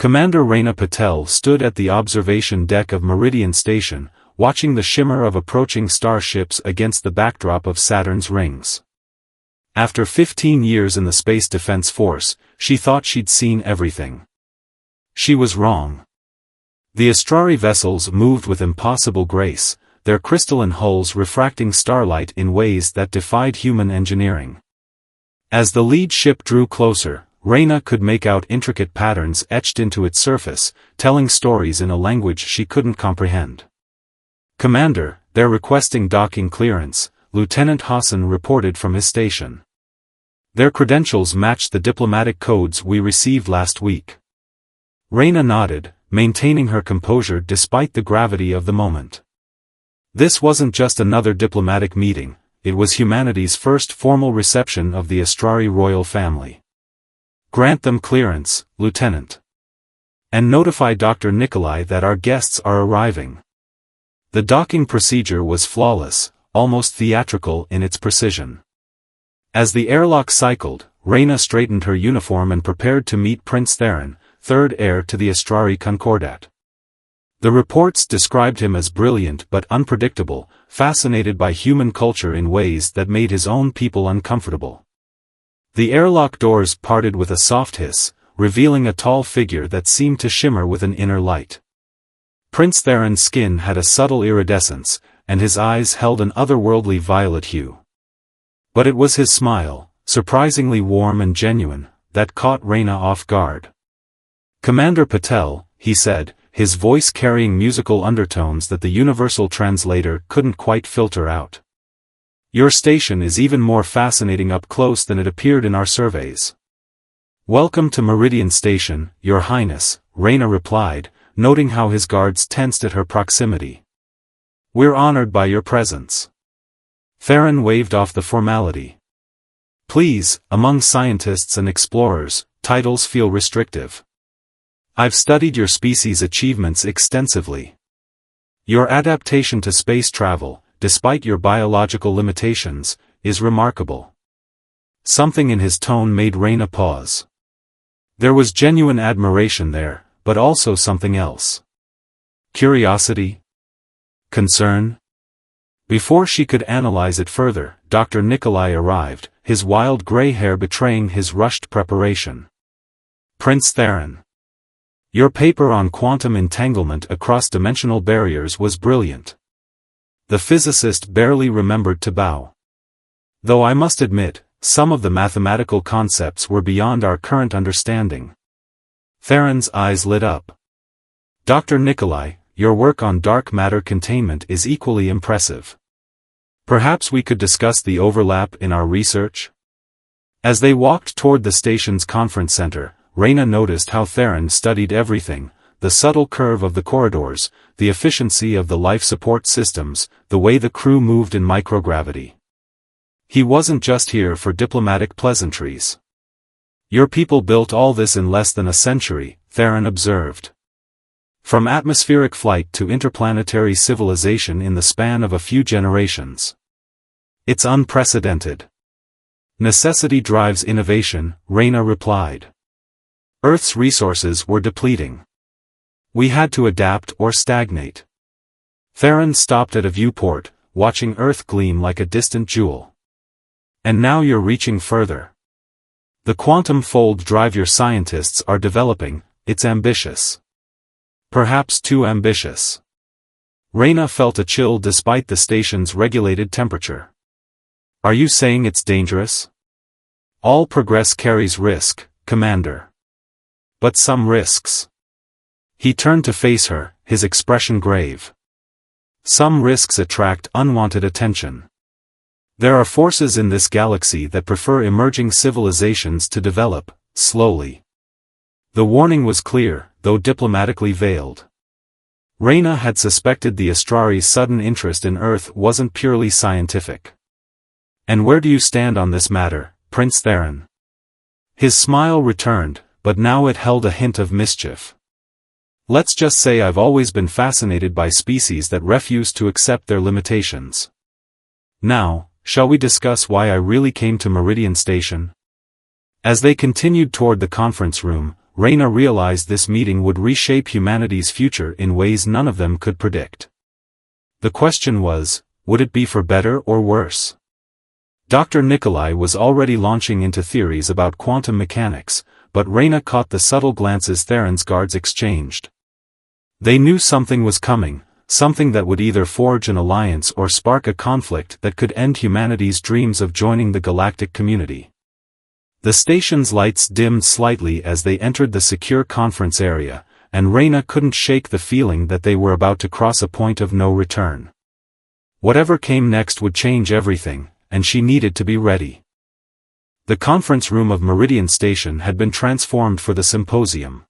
Commander Reyna Patel stood at the observation deck of Meridian Station, watching the shimmer of approaching starships against the backdrop of Saturn's rings. After 15 years in the Space Defense Force, she thought she'd seen everything. She was wrong. The Astrari vessels moved with impossible grace, their crystalline hulls refracting starlight in ways that defied human engineering. As the lead ship drew closer, Reyna could make out intricate patterns etched into its surface, telling stories in a language she couldn't comprehend. "Commander, they're requesting docking clearance," Lieutenant Hassan reported from his station. "Their credentials matched the diplomatic codes we received last week." Reyna nodded, maintaining her composure despite the gravity of the moment. This wasn't just another diplomatic meeting, it was humanity's first formal reception of the Astrari royal family. "Grant them clearance, Lieutenant. And notify Dr. Nikolai that our guests are arriving." The docking procedure was flawless, almost theatrical in its precision. As the airlock cycled, Reyna straightened her uniform and prepared to meet Prince Theron, third heir to the Astrari Concordat. The reports described him as brilliant but unpredictable, fascinated by human culture in ways that made his own people uncomfortable. The airlock doors parted with a soft hiss, revealing a tall figure that seemed to shimmer with an inner light. Prince Theron's skin had a subtle iridescence, and his eyes held an otherworldly violet hue. But it was his smile, surprisingly warm and genuine, that caught Reyna off guard. "Commander Patel," he said, his voice carrying musical undertones that the universal translator couldn't quite filter out. "Your station is even more fascinating up close than it appeared in our surveys." "Welcome to Meridian Station, Your Highness," Reyna replied, noting how his guards tensed at her proximity. "We're honored by your presence." Theron waved off the formality. "Please, among scientists and explorers, titles feel restrictive. I've studied your species' achievements extensively. Your adaptation to space travel, despite your biological limitations, is remarkable." Something in his tone made Reyna pause. There was genuine admiration there, but also something else. Curiosity? Concern? Before she could analyze it further, Dr. Nikolai arrived, his wild gray hair betraying his rushed preparation. "Prince Theron. Your paper on quantum entanglement across dimensional barriers was brilliant." The physicist barely remembered to bow. "Though I must admit, some of the mathematical concepts were beyond our current understanding." Theron's eyes lit up. "Dr. Nikolai, your work on dark matter containment is equally impressive. Perhaps we could discuss the overlap in our research?" As they walked toward the station's conference center, Reyna noticed how Theron studied everything: the subtle curve of the corridors, the efficiency of the life support systems, the way the crew moved in microgravity. He wasn't just here for diplomatic pleasantries. "Your people built all this in less than a century," Theron observed. "From atmospheric flight to interplanetary civilization in the span of a few generations. It's unprecedented." "Necessity drives innovation," Reyna replied. "Earth's resources were depleting. We had to adapt or stagnate." Theron stopped at a viewport, watching Earth gleam like a distant jewel. "And now you're reaching further. The quantum fold drive your scientists are developing, it's ambitious. Perhaps too ambitious." Reyna felt a chill despite the station's regulated temperature. "Are you saying it's dangerous?" "All progress carries risk, Commander. But some risks." He turned to face her, his expression grave. "Some risks attract unwanted attention. There are forces in this galaxy that prefer emerging civilizations to develop, slowly." The warning was clear, though diplomatically veiled. Reyna had suspected the Astrari's sudden interest in Earth wasn't purely scientific. "And where do you stand on this matter, Prince Theron?" His smile returned, but now it held a hint of mischief. "Let's just say I've always been fascinated by species that refuse to accept their limitations. Now, shall we discuss why I really came to Meridian Station?" As they continued toward the conference room, Reyna realized this meeting would reshape humanity's future in ways none of them could predict. The question was, would it be for better or worse? Dr. Nikolai was already launching into theories about quantum mechanics, but Reyna caught the subtle glances Theron's guards exchanged. They knew something was coming, something that would either forge an alliance or spark a conflict that could end humanity's dreams of joining the galactic community. The station's lights dimmed slightly as they entered the secure conference area, and Reyna couldn't shake the feeling that they were about to cross a point of no return. Whatever came next would change everything, and she needed to be ready. The conference room of Meridian Station had been transformed for the symposium.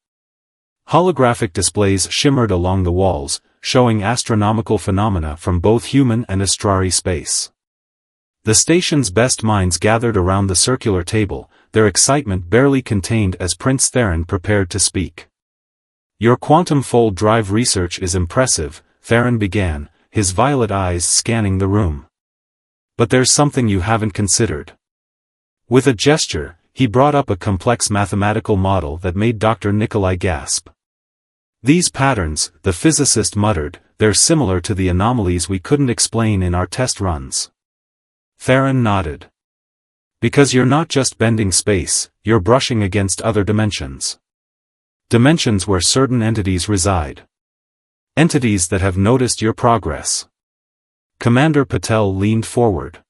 Holographic displays shimmered along the walls, showing astronomical phenomena from both human and astrari space. The station's best minds gathered around the circular table, their excitement barely contained as Prince Theron prepared to speak. "Your quantum fold drive research is impressive," Theron began, his violet eyes scanning the room. "But there's something you haven't considered." With a gesture, he brought up a complex mathematical model that made Dr. Nikolai gasp. "These patterns," the physicist muttered, "they're similar to the anomalies we couldn't explain in our test runs." Theron nodded. "Because you're not just bending space, you're brushing against other dimensions. Dimensions where certain entities reside. Entities that have noticed your progress." Commander Patel leaned forward.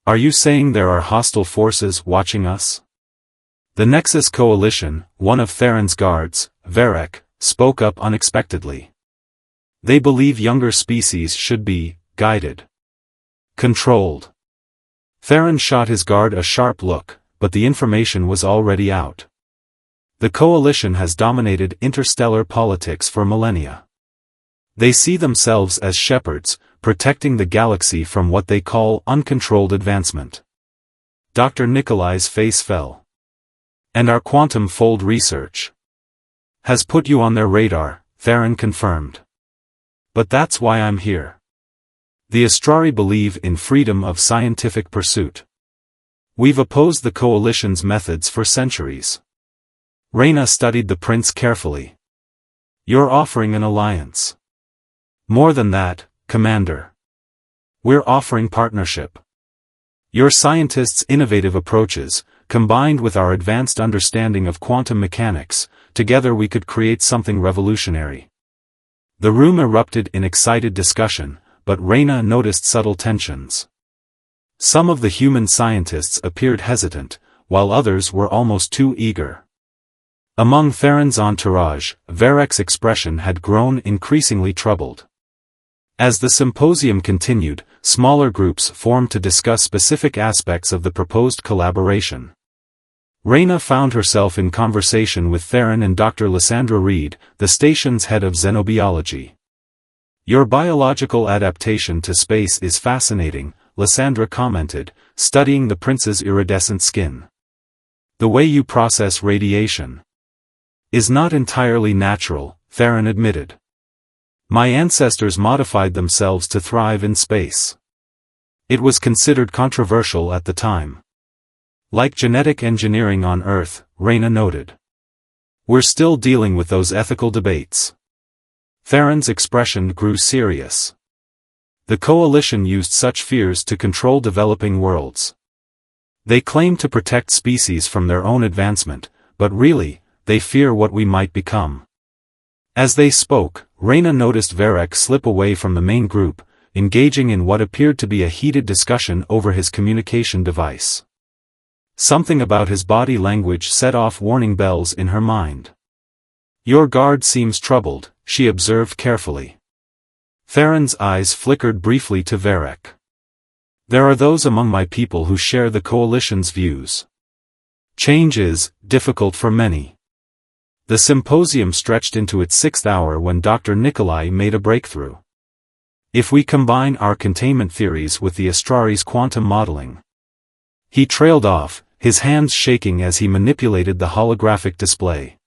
"Are you saying there are hostile forces watching us?" The Nexus Coalition, one of Theron's guards, Varek, spoke up unexpectedly. "They believe younger species should be guided. Controlled." Theron shot his guard a sharp look, but the information was already out. The Coalition has dominated interstellar politics for millennia. They see themselves as shepherds, protecting the galaxy from what they call uncontrolled advancement. Dr. Nikolai's face fell. "And our quantum fold research has put you on their radar," Theron confirmed. "But that's why I'm here. The Astrari believe in freedom of scientific pursuit. We've opposed the Coalition's methods for centuries." Reyna studied the prince carefully. "You're offering an alliance." "More than that, Commander. We're offering partnership. Your scientists' innovative approaches, combined with our advanced understanding of quantum mechanics, together we could create something revolutionary." The room erupted in excited discussion, but Reyna noticed subtle tensions. Some of the human scientists appeared hesitant, while others were almost too eager. Among Theron's entourage, Varek's expression had grown increasingly troubled. As the symposium continued, smaller groups formed to discuss specific aspects of the proposed collaboration. Reyna found herself in conversation with Theron and Dr. Lysandra Reed, the station's head of xenobiology. "Your biological adaptation to space is fascinating," Lysandra commented, studying the prince's iridescent skin. "The way you process radiation is not entirely natural," Theron admitted. "My ancestors modified themselves to thrive in space. It was considered controversial at the time. Like genetic engineering on Earth," Reyna noted. "We're still dealing with those ethical debates." Theron's expression grew serious. "The Coalition used such fears to control developing worlds. They claim to protect species from their own advancement, but really, they fear what we might become." As they spoke, Reyna noticed Varek slip away from the main group, engaging in what appeared to be a heated discussion over his communication device. Something about his body language set off warning bells in her mind. "Your guard seems troubled," she observed carefully. Theron's eyes flickered briefly to Varek. "There are those among my people who share the Coalition's views. Change is difficult for many." The symposium stretched into its 6th hour when Dr. Nikolai made a breakthrough. "If we combine our containment theories with the Astrari's quantum modeling." He trailed off, his hands shaking as he manipulated the holographic display.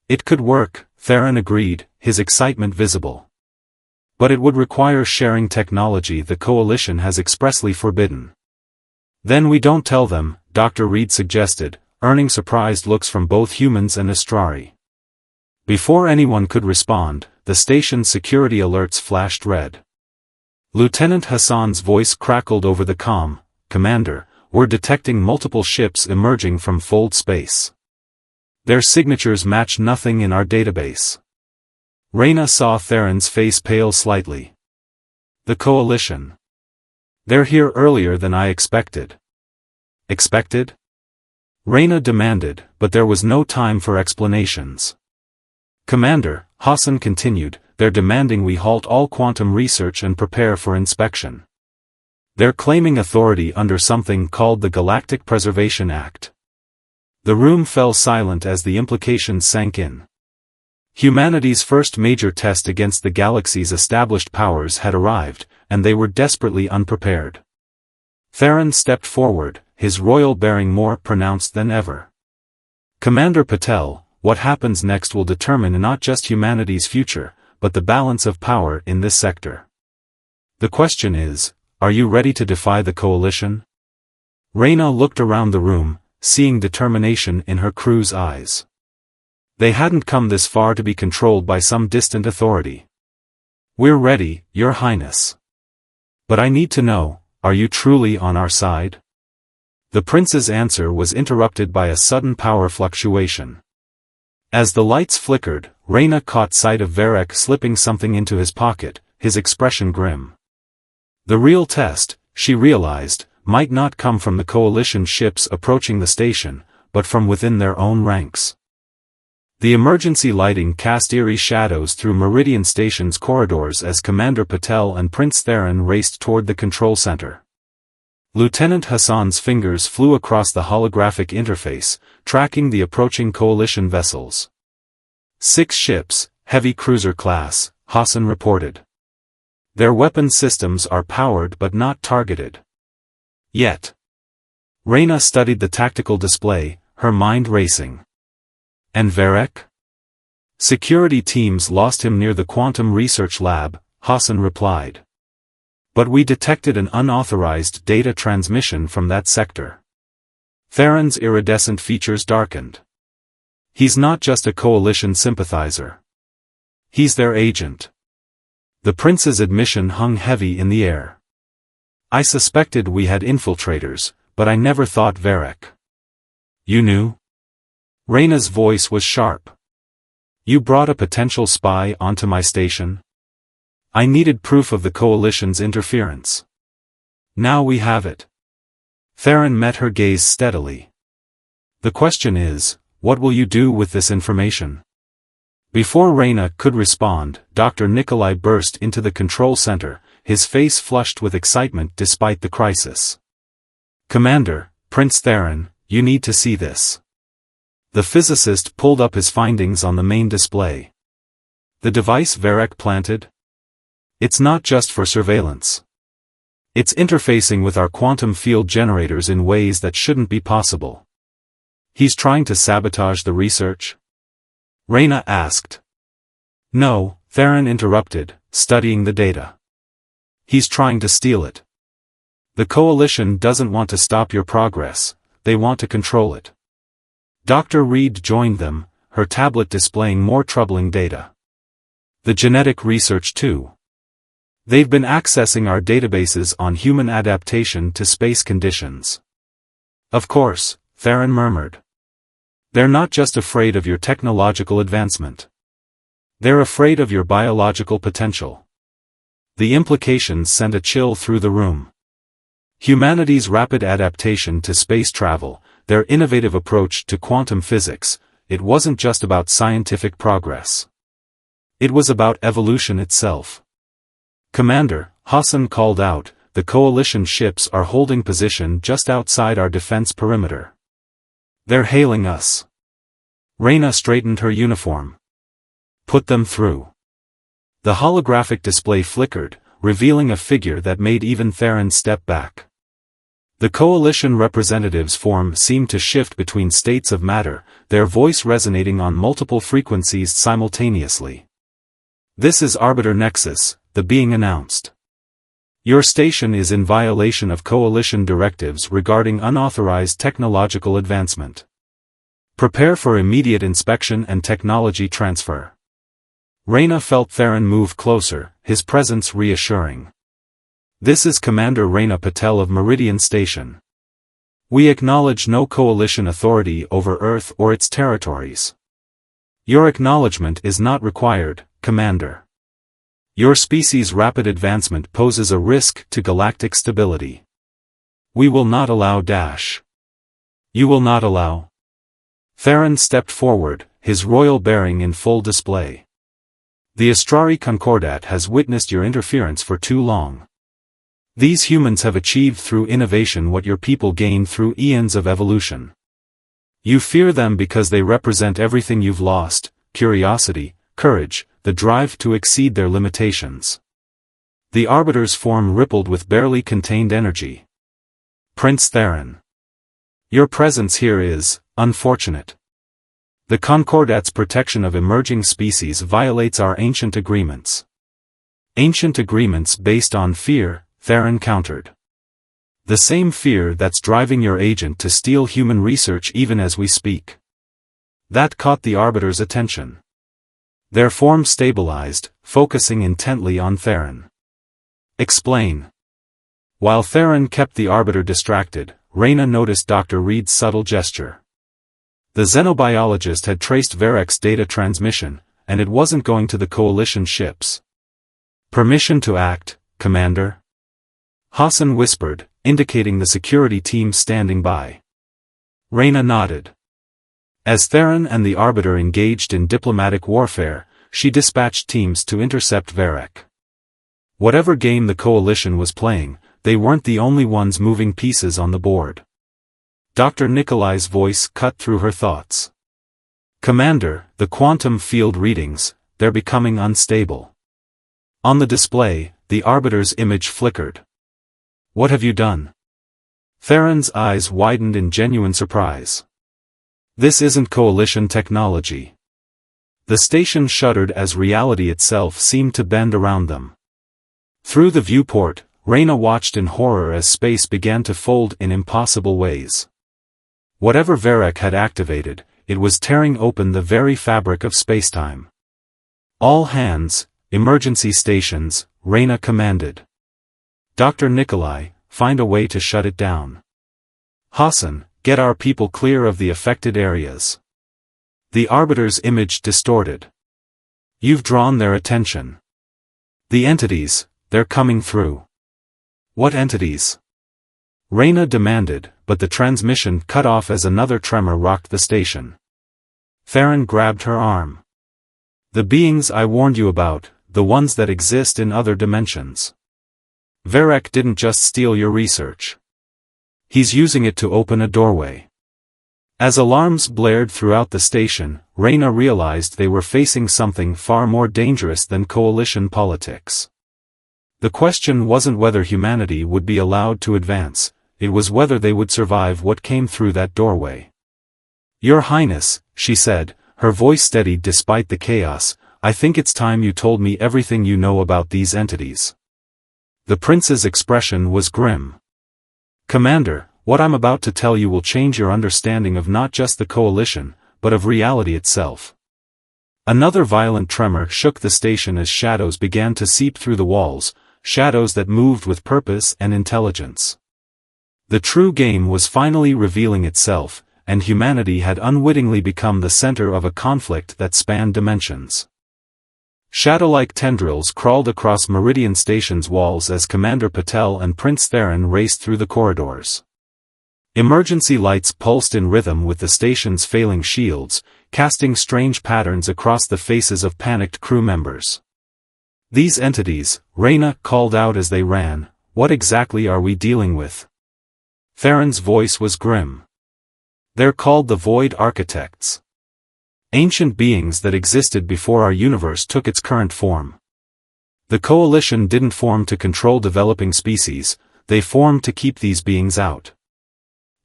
"It could work," Theron agreed, his excitement visible. "But it would require sharing technology the Coalition has expressly forbidden." "Then we don't tell them," Dr. Reed suggested, earning surprised looks from both humans and Astrari. Before anyone could respond, the station's security alerts flashed red. Lieutenant Hassan's voice crackled over the comm. "Commander, we're detecting multiple ships emerging from fold space. Their signatures match nothing in our database." Reyna saw Theron's face pale slightly. "The Coalition. They're here earlier than I expected." "Expected?" Reyna demanded, but there was no time for explanations. "Commander," Hassan continued, "they're demanding we halt all quantum research and prepare for inspection. They're claiming authority under something called the Galactic Preservation Act." The room fell silent as the implications sank in. Humanity's first major test against the galaxy's established powers had arrived, and they were desperately unprepared. Theron stepped forward, his royal bearing more pronounced than ever. "Commander Patel, what happens next will determine not just humanity's future, but the balance of power in this sector. The question is, are you ready to defy the Coalition?" Reyna looked around the room, seeing determination in her crew's eyes. They hadn't come this far to be controlled by some distant authority. "We're ready, Your Highness. But I need to know, are you truly on our side?" The prince's answer was interrupted by a sudden power fluctuation. As the lights flickered, Reyna caught sight of Varek slipping something into his pocket, his expression grim. The real test, she realized, might not come from the Coalition ships approaching the station, but from within their own ranks. The emergency lighting cast eerie shadows through Meridian Station's corridors as Commander Patel and Prince Theron raced toward the control center. Lieutenant Hassan's fingers flew across the holographic interface, tracking the approaching Coalition vessels. 6 ships, heavy cruiser class, Hassan reported. Their weapon systems are powered but not targeted. Yet. Reyna studied the tactical display, her mind racing. And Varek? "Security teams lost him near the Quantum Research Lab," Hassan replied. "But we detected an unauthorized data transmission from that sector." Theron's iridescent features darkened. "He's not just a Coalition sympathizer. He's their agent." The prince's admission hung heavy in the air. "I suspected we had infiltrators, but I never thought Varek." "You knew?" Reyna's voice was sharp. "You brought a potential spy onto my station?" "I needed proof of the Coalition's interference. Now we have it." Theron met her gaze steadily. "The question is, what will you do with this information?" Before Reyna could respond, Dr. Nikolai burst into the control center, his face flushed with excitement despite the crisis. "Commander, Prince Theron, you need to see this." The physicist pulled up his findings on the main display. "The device Varek planted? It's not just for surveillance. It's interfacing with our quantum field generators in ways that shouldn't be possible." "He's trying to sabotage the research?" Reyna asked. "No," Theron interrupted, studying the data. "He's trying to steal it. The Coalition doesn't want to stop your progress, they want to control it." Dr. Reed joined them, her tablet displaying more troubling data. "The genetic research too. They've been accessing our databases on human adaptation to space conditions." "Of course," Theron murmured. "They're not just afraid of your technological advancement. They're afraid of your biological potential." The implications sent a chill through the room. Humanity's rapid adaptation to space travel, their innovative approach to quantum physics, it wasn't just about scientific progress. It was about evolution itself. "Commander," Hassan called out, "the Coalition ships are holding position just outside our defense perimeter. They're hailing us." Reyna straightened her uniform. "Put them through." The holographic display flickered, revealing a figure that made even Theron step back. The Coalition representative's form seemed to shift between states of matter, their voice resonating on multiple frequencies simultaneously. "This is Arbiter Nexus," the being announced. "Your station is in violation of Coalition directives regarding unauthorized technological advancement. Prepare for immediate inspection and technology transfer. Reyna felt Theron move closer, his presence reassuring. This is Commander Reyna Patel of Meridian Station. We acknowledge no coalition authority over Earth or its territories. Your acknowledgement is not required, Commander. Your species' rapid advancement poses a risk to galactic stability. We will not allow dash. You will not allow. Theron stepped forward, his royal bearing in full display. The Astrari Concordat has witnessed your interference for too long. These humans have achieved through innovation what your people gained through eons of evolution. You fear them because they represent everything you've lost: curiosity, courage, the drive to exceed their limitations. The Arbiter's form rippled with barely contained energy. Prince Theron. Your presence here is unfortunate. The Concordat's protection of emerging species violates our ancient agreements. Ancient agreements based on fear, Theron countered. The same fear that's driving your agent to steal human research even as we speak. That caught the Arbiter's attention. Their form stabilized, focusing intently on Theron. Explain. While Theron kept the Arbiter distracted, Reyna noticed Dr. Reed's subtle gesture. The xenobiologist had traced Varek's data transmission, and it wasn't going to the Coalition ships. Permission to act, Commander? Hassan whispered, indicating the security team standing by. Reyna nodded. As Theron and the Arbiter engaged in diplomatic warfare, she dispatched teams to intercept Varek. Whatever game the Coalition was playing, they weren't the only ones moving pieces on the board. Dr. Nikolai's voice cut through her thoughts. Commander, the quantum field readings, they're becoming unstable. On the display, the Arbiter's image flickered. What have you done? Theron's eyes widened in genuine surprise. This isn't Coalition technology. The station shuddered as reality itself seemed to bend around them. Through the viewport, Reyna watched in horror as space began to fold in impossible ways. Whatever Varek had activated, it was tearing open the very fabric of spacetime. All hands, emergency stations, Reyna commanded. Dr. Nikolai, find a way to shut it down. Hassan, get our people clear of the affected areas. The Arbiter's image distorted. You've drawn their attention. The entities, they're coming through. What entities? Reyna demanded, but the transmission cut off as another tremor rocked the station. Theron grabbed her arm. The beings I warned you about, the ones that exist in other dimensions. Varek didn't just steal your research. He's using it to open a doorway. As alarms blared throughout the station, Reyna realized they were facing something far more dangerous than Coalition politics. The question wasn't whether humanity would be allowed to advance, it was whether they would survive what came through that doorway. Your Highness, she said, her voice steadied despite the chaos, I think it's time you told me everything you know about these entities. The prince's expression was grim. Commander, what I'm about to tell you will change your understanding of not just the Coalition, but of reality itself. Another violent tremor shook the station as shadows began to seep through the walls, shadows that moved with purpose and intelligence. The true game was finally revealing itself, and humanity had unwittingly become the center of a conflict that spanned dimensions. Shadow-like tendrils crawled across Meridian Station's walls as Commander Patel and Prince Theron raced through the corridors. Emergency lights pulsed in rhythm with the station's failing shields, casting strange patterns across the faces of panicked crew members. These entities, Reyna called out as they ran, what exactly are we dealing with? Theron's voice was grim. They're called the Void Architects. Ancient beings that existed before our universe took its current form. The Coalition didn't form to control developing species, they formed to keep these beings out.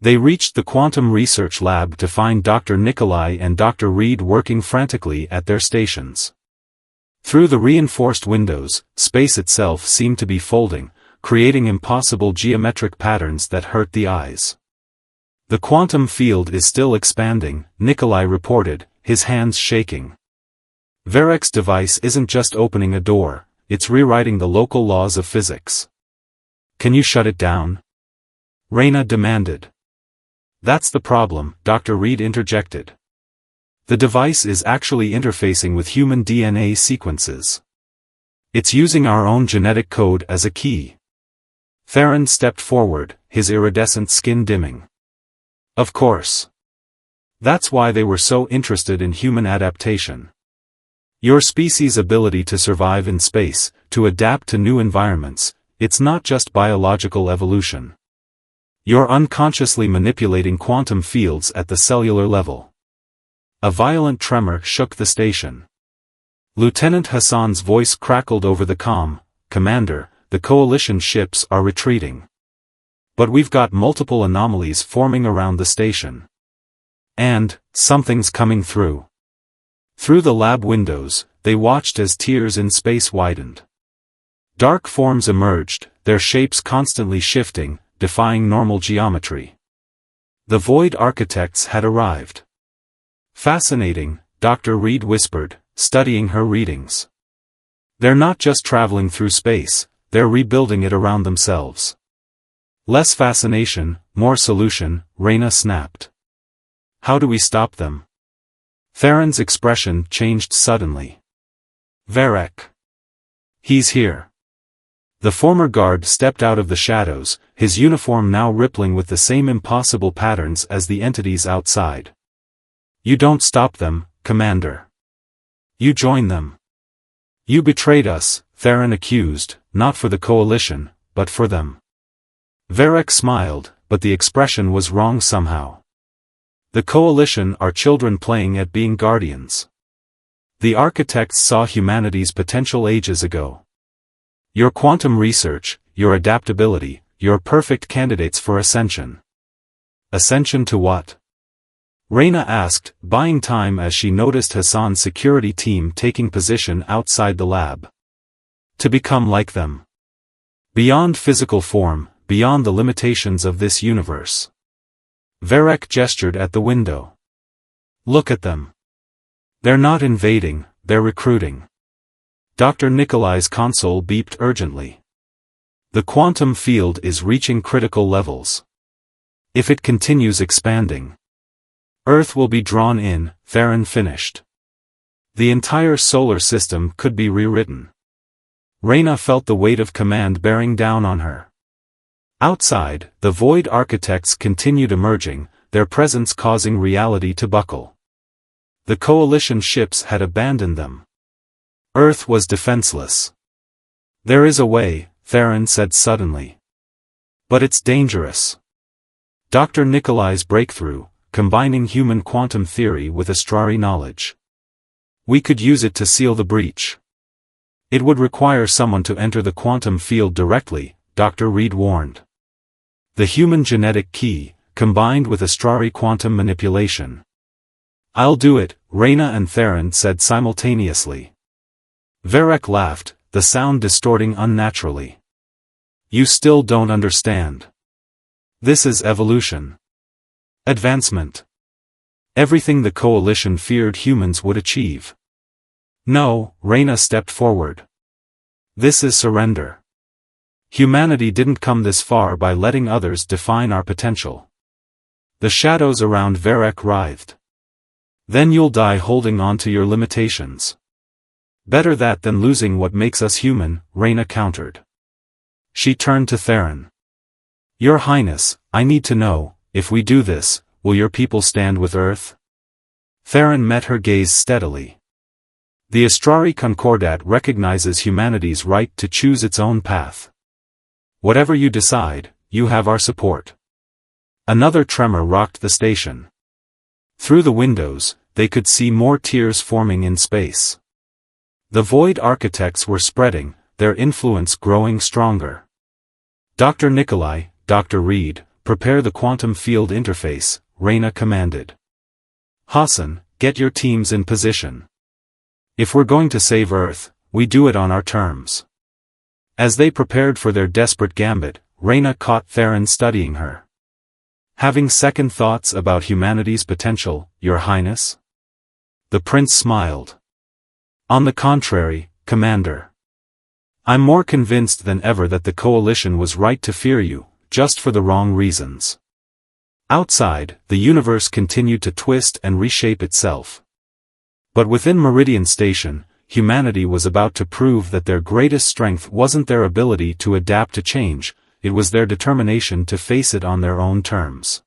They reached the Quantum Research Lab to find Dr. Nikolai and Dr. Reed working frantically at their stations. Through the reinforced windows, space itself seemed to be folding, creating impossible geometric patterns that hurt the eyes. The quantum field is still expanding, Nikolai reported, his hands shaking. Verek's device isn't just opening a door, it's rewriting the local laws of physics. Can you shut it down? Reyna demanded. That's the problem, Dr. Reed interjected. The device is actually interfacing with human DNA sequences. It's using our own genetic code as a key. Theron stepped forward, his iridescent skin dimming. Of course. That's why they were so interested in human adaptation. Your species' ability to survive in space, to adapt to new environments, it's not just biological evolution. You're unconsciously manipulating quantum fields at the cellular level. A violent tremor shook the station. Lieutenant Hassan's voice crackled over the comm, "Commander, the coalition ships are retreating. But we've got multiple anomalies forming around the station. And, something's coming through." Through the lab windows, they watched as tiers in space widened. Dark forms emerged, their shapes constantly shifting, defying normal geometry. The Void Architects had arrived. "Fascinating," Dr. Reed whispered, studying her readings. "They're not just traveling through space, they're rebuilding it around themselves." "Less fascination, more solution," Reyna snapped. "How do we stop them?" Theron's expression changed suddenly. "Verek. He's here." The former guard stepped out of the shadows, his uniform now rippling with the same impossible patterns as the entities outside. "You don't stop them, Commander. You join them. You betrayed us," Theron accused, "not for the coalition, but for them." Verek smiled, but the expression was wrong somehow. "The coalition are children playing at being guardians. The architects saw humanity's potential ages ago. Your quantum research, your adaptability, you're perfect candidates for ascension." "Ascension to what?" Reyna asked, buying time as she noticed Hassan's security team taking position outside the lab. "To become like them. Beyond physical form, beyond the limitations of this universe." Verek gestured at the window. "Look at them. They're not invading, they're recruiting." Dr. Nikolai's console beeped urgently. "The quantum field is reaching critical levels. If it continues expanding, Earth will be drawn in," Theron finished. "The entire solar system could be rewritten." Reyna felt the weight of command bearing down on her. Outside, the Void Architects continued emerging, their presence causing reality to buckle. The coalition ships had abandoned them. Earth was defenseless. "There is a way," Theron said suddenly. "But it's dangerous." Dr. Nikolai's breakthrough, combining human quantum theory with Astrari knowledge. "We could use it to seal the breach." "It would require someone to enter the quantum field directly," Dr. Reed warned. "The human genetic key, combined with Astrari quantum manipulation." "I'll do it," Reyna and Theron said simultaneously. Verek laughed, the sound distorting unnaturally. "You still don't understand. This is evolution. Advancement. Everything the coalition feared humans would achieve." "No," Reyna stepped forward. "This is surrender. Humanity didn't come this far by letting others define our potential." The shadows around Verek writhed. "Then you'll die holding on to your limitations." "Better that than losing what makes us human," Reyna countered. She turned to Theron. "Your Highness, I need to know, if we do this, will your people stand with Earth?" Theron met her gaze steadily. "The Astrari Concordat recognizes humanity's right to choose its own path. Whatever you decide, you have our support." Another tremor rocked the station. Through the windows, they could see more tiers forming in space. The Void Architects were spreading, their influence growing stronger. "Dr. Nikolai, Dr. Reed, prepare the quantum field interface," Reyna commanded. "Hassan, get your teams in position. If we're going to save Earth, we do it on our terms." As they prepared for their desperate gambit, Reyna caught Theron studying her. Having second thoughts about humanity's potential, Your Highness? The prince smiled. On the contrary, Commander. I'm more convinced than ever that the coalition was right to fear you, just for the wrong reasons. Outside, the universe continued to twist and reshape itself. But within Meridian Station, humanity was about to prove that their greatest strength wasn't their ability to adapt to change, it was their determination to face it on their own terms.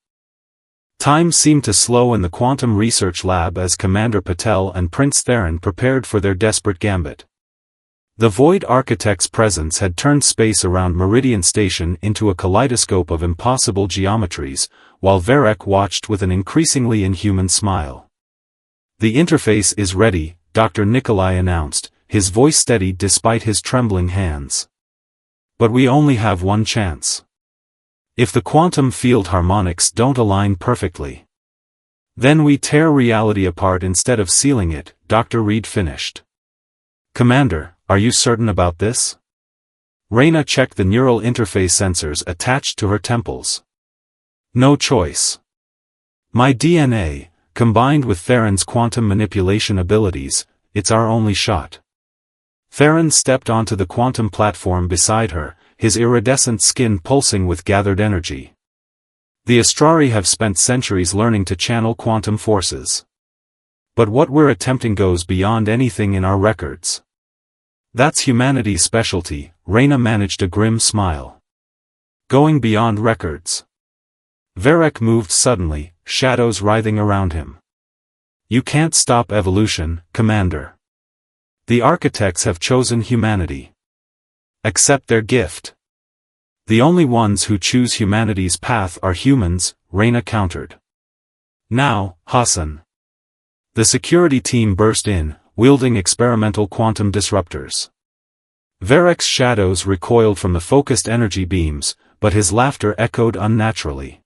Time seemed to slow in the Quantum Research Lab as Commander Patel and Prince Theron prepared for their desperate gambit. The Void Architect's presence had turned space around Meridian Station into a kaleidoscope of impossible geometries, while Varek watched with an increasingly inhuman smile. The interface is ready, Dr. Nikolai announced, his voice steady despite his trembling hands. But we only have one chance. If the quantum field harmonics don't align perfectly, then we tear reality apart instead of sealing it, Dr. Reed finished. Commander, are you certain about this? Reyna checked the neural interface sensors attached to her temples. No choice. My DNA, combined with Theron's quantum manipulation abilities, it's our only shot. Theron stepped onto the quantum platform beside her, his iridescent skin pulsing with gathered energy. The Astrari have spent centuries learning to channel quantum forces. But what we're attempting goes beyond anything in our records. That's humanity's specialty, Reyna managed a grim smile. Going beyond records. Varek moved suddenly, shadows writhing around him. You can't stop evolution, Commander. The architects have chosen humanity. Accept their gift. The only ones who choose humanity's path are humans, Reyna countered. Now, Hassan. The security team burst in, wielding experimental quantum disruptors. Varek's shadows recoiled from the focused energy beams, but his laughter echoed unnaturally.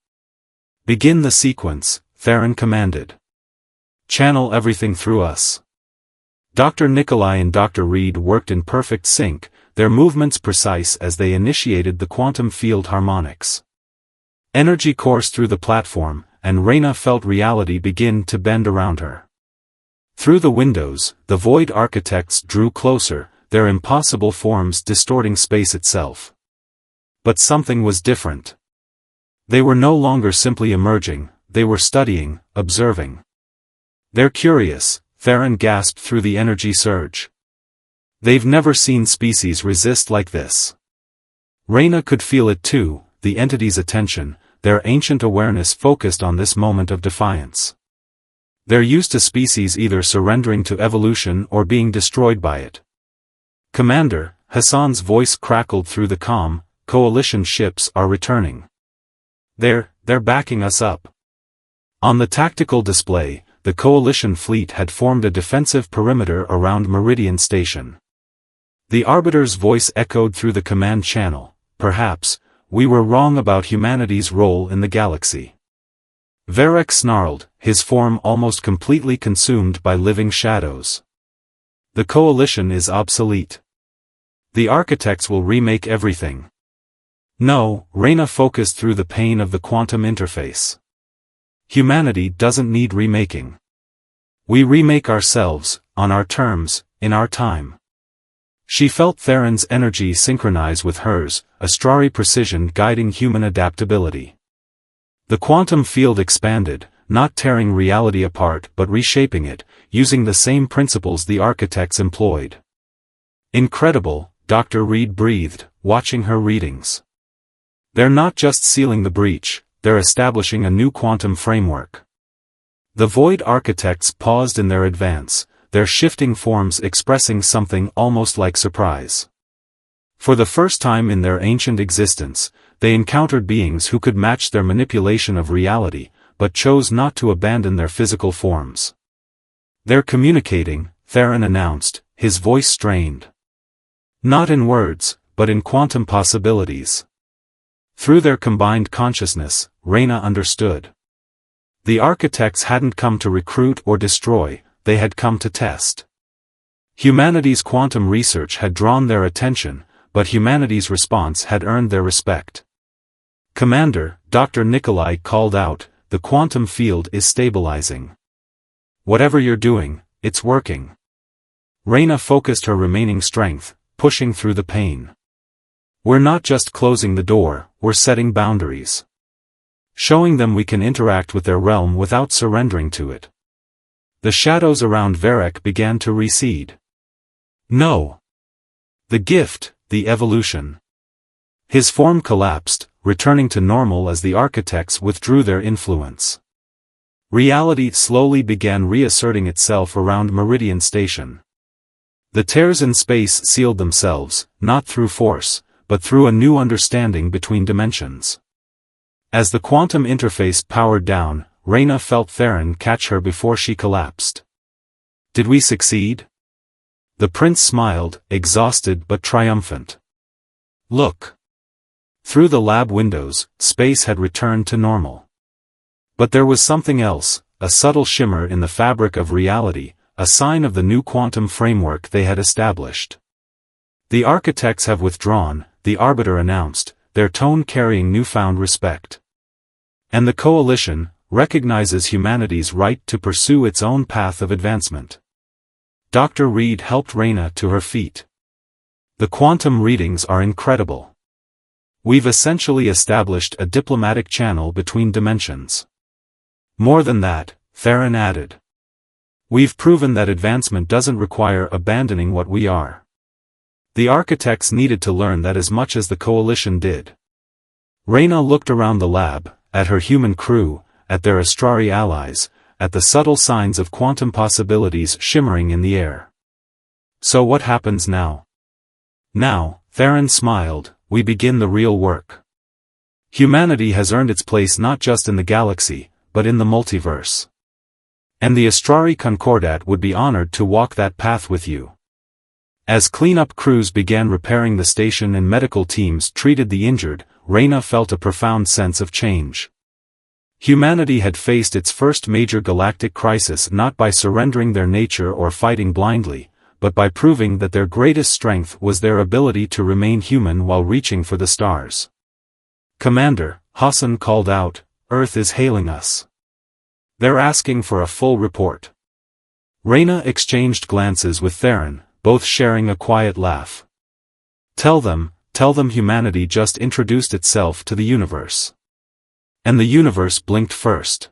Begin the sequence, Theron commanded. Channel everything through us. Dr. Nikolai and Dr. Reed worked in perfect sync, their movements precise as they initiated the quantum field harmonics. Energy coursed through the platform, and Reyna felt reality begin to bend around her. Through the windows, the Void Architects drew closer, their impossible forms distorting space itself. But something was different. They were no longer simply emerging, they were studying, observing. They're curious, Theron gasped through the energy surge. They've never seen species resist like this. Reyna could feel it too, the entity's attention, their ancient awareness focused on this moment of defiance. They're used to species either surrendering to evolution or being destroyed by it. Commander, Hassan's voice crackled through the comm, coalition ships are returning. They're backing us up. On the tactical display, the coalition fleet had formed a defensive perimeter around Meridian Station. The Arbiter's voice echoed through the command channel, perhaps, we were wrong about humanity's role in the galaxy. Varek snarled, his form almost completely consumed by living shadows. The coalition is obsolete. The architects will remake everything. No, Reyna focused through the pain of the quantum interface. Humanity doesn't need remaking. We remake ourselves, on our terms, in our time. She felt Theron's energy synchronize with hers, Astrari precision guiding human adaptability. The quantum field expanded, not tearing reality apart but reshaping it, using the same principles the architects employed. Incredible, Dr. Reed breathed, watching her readings. They're not just sealing the breach, they're establishing a new quantum framework. The Void Architects paused in their advance, their shifting forms expressing something almost like surprise. For the first time in their ancient existence, they encountered beings who could match their manipulation of reality, but chose not to abandon their physical forms. They're communicating, Theron announced, his voice strained. Not in words, but in quantum possibilities. Through their combined consciousness, Reyna understood. The architects hadn't come to recruit or destroy, they had come to test. Humanity's quantum research had drawn their attention, but humanity's response had earned their respect. "Commander," Dr. Nikolai called out, "the quantum field is stabilizing. Whatever you're doing, it's working." Reyna focused her remaining strength, pushing through the pain. "We're not just closing the door, we're setting boundaries. Showing them we can interact with their realm without surrendering to it." The shadows around Varek began to recede. "No. The gift, the evolution." His form collapsed, returning to normal as the architects withdrew their influence. Reality slowly began reasserting itself around Meridian Station. The tears in space sealed themselves, not through force, but through a new understanding between dimensions. As the quantum interface powered down, Reyna felt Theron catch her before she collapsed. "Did we succeed?" The prince smiled, exhausted but triumphant. "Look." Through the lab windows, space had returned to normal. But there was something else, a subtle shimmer in the fabric of reality, a sign of the new quantum framework they had established. "The architects have withdrawn," the Arbiter announced, their tone carrying newfound respect. "And the Coalition recognizes humanity's right to pursue its own path of advancement." Dr. Reed helped Reyna to her feet. "The quantum readings are incredible. We've essentially established a diplomatic channel between dimensions." "More than that," Theron added. "We've proven that advancement doesn't require abandoning what we are." The architects needed to learn that as much as the Coalition did. Reyna looked around the lab, at her human crew, at their Astrari allies, at the subtle signs of quantum possibilities shimmering in the air. "So what happens now?" "Now," Theron smiled, "we begin the real work. Humanity has earned its place not just in the galaxy, but in the multiverse. And the Astrari Concordat would be honored to walk that path with you." As cleanup crews began repairing the station and medical teams treated the injured, Reyna felt a profound sense of change. Humanity had faced its first major galactic crisis not by surrendering their nature or fighting blindly, but by proving that their greatest strength was their ability to remain human while reaching for the stars. "Commander," Hassan called out, "Earth is hailing us. They're asking for a full report." Reyna exchanged glances with Theron, both sharing a quiet laugh. Tell them humanity just introduced itself to the universe." And the universe blinked first.